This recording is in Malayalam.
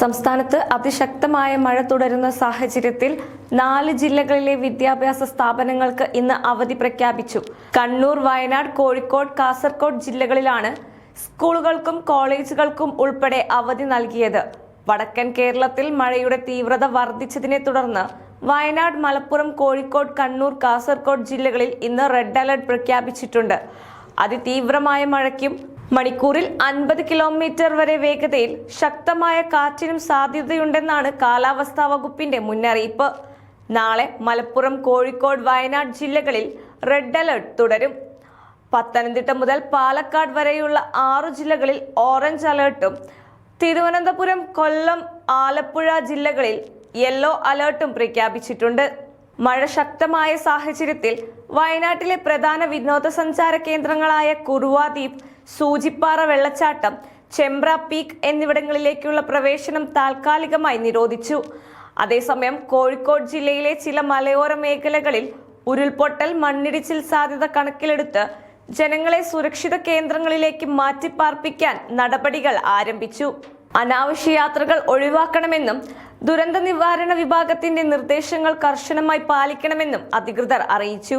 സംസ്ഥാനത്ത് അതിശക്തമായ മഴ തുടരുന്ന സാഹചര്യത്തിൽ 4 ജില്ലകളിലെ വിദ്യാഭ്യാസ സ്ഥാപനങ്ങൾക്ക് ഇന്ന് അവധി പ്രഖ്യാപിച്ചു. കണ്ണൂർ, വയനാട്, കോഴിക്കോട്, കാസർഗോഡ് ജില്ലകളിലാണ് സ്കൂളുകൾക്കും കോളേജുകൾക്കും ഉൾപ്പെടെ അവധി നൽകിയത്. വടക്കൻ കേരളത്തിൽ മഴയുടെ തീവ്രത വർദ്ധിച്ചതിനെ തുടർന്ന് വയനാട്, മലപ്പുറം, കോഴിക്കോട്, കണ്ണൂർ, കാസർഗോഡ് ജില്ലകളിൽ ഇന്ന് റെഡ് അലർട്ട് പ്രഖ്യാപിച്ചിട്ടുണ്ട്. അതിതീവ്രമായ മഴയ്ക്കും മണിക്കൂറിൽ 50 കിലോമീറ്റർ വരെ വേഗതയിൽ ശക്തമായ കാറ്റിനും സാധ്യതയുണ്ടെന്നാണ് കാലാവസ്ഥാ വകുപ്പിന്റെ മുന്നറിയിപ്പ്. നാളെ മലപ്പുറം, കോഴിക്കോട്, വയനാട് ജില്ലകളിൽ റെഡ് അലർട്ട് തുടരും. പത്തനംതിട്ട മുതൽ പാലക്കാട് വരെയുള്ള 6 ജില്ലകളിൽ ഓറഞ്ച് അലർട്ടും തിരുവനന്തപുരം, കൊല്ലം, ആലപ്പുഴ ജില്ലകളിൽ യെല്ലോ അലർട്ടും പ്രഖ്യാപിച്ചിട്ടുണ്ട്. മഴ ശക്തമായ സാഹചര്യത്തിൽ വയനാട്ടിലെ പ്രധാന വിനോദസഞ്ചാര കേന്ദ്രങ്ങളായ കുറുവ ദ്വീപ്, സൂചിപ്പാറ വെള്ളച്ചാട്ടം, ചെമ്പ്ര പീക്ക് എന്നിവിടങ്ങളിലേക്കുള്ള പ്രവേശനം താൽക്കാലികമായി നിരോധിച്ചു. അതേസമയം കോഴിക്കോട് ജില്ലയിലെ ചില മലയോര മേഖലകളിൽ ഉരുൾപൊട്ടൽ, മണ്ണിടിച്ചിൽ സാധ്യത കണക്കിലെടുത്ത് ജനങ്ങളെ സുരക്ഷിത കേന്ദ്രങ്ങളിലേക്ക് മാറ്റിപ്പാർപ്പിക്കാൻ നടപടികൾ ആരംഭിച്ചു. അനാവശ്യ യാത്രകൾ ഒഴിവാക്കണമെന്നും ദുരന്ത നിവാരണ വിഭാഗത്തിന്റെ നിർദ്ദേശങ്ങൾ കർശനമായി പാലിക്കണമെന്നും അധികൃതർ അറിയിച്ചു.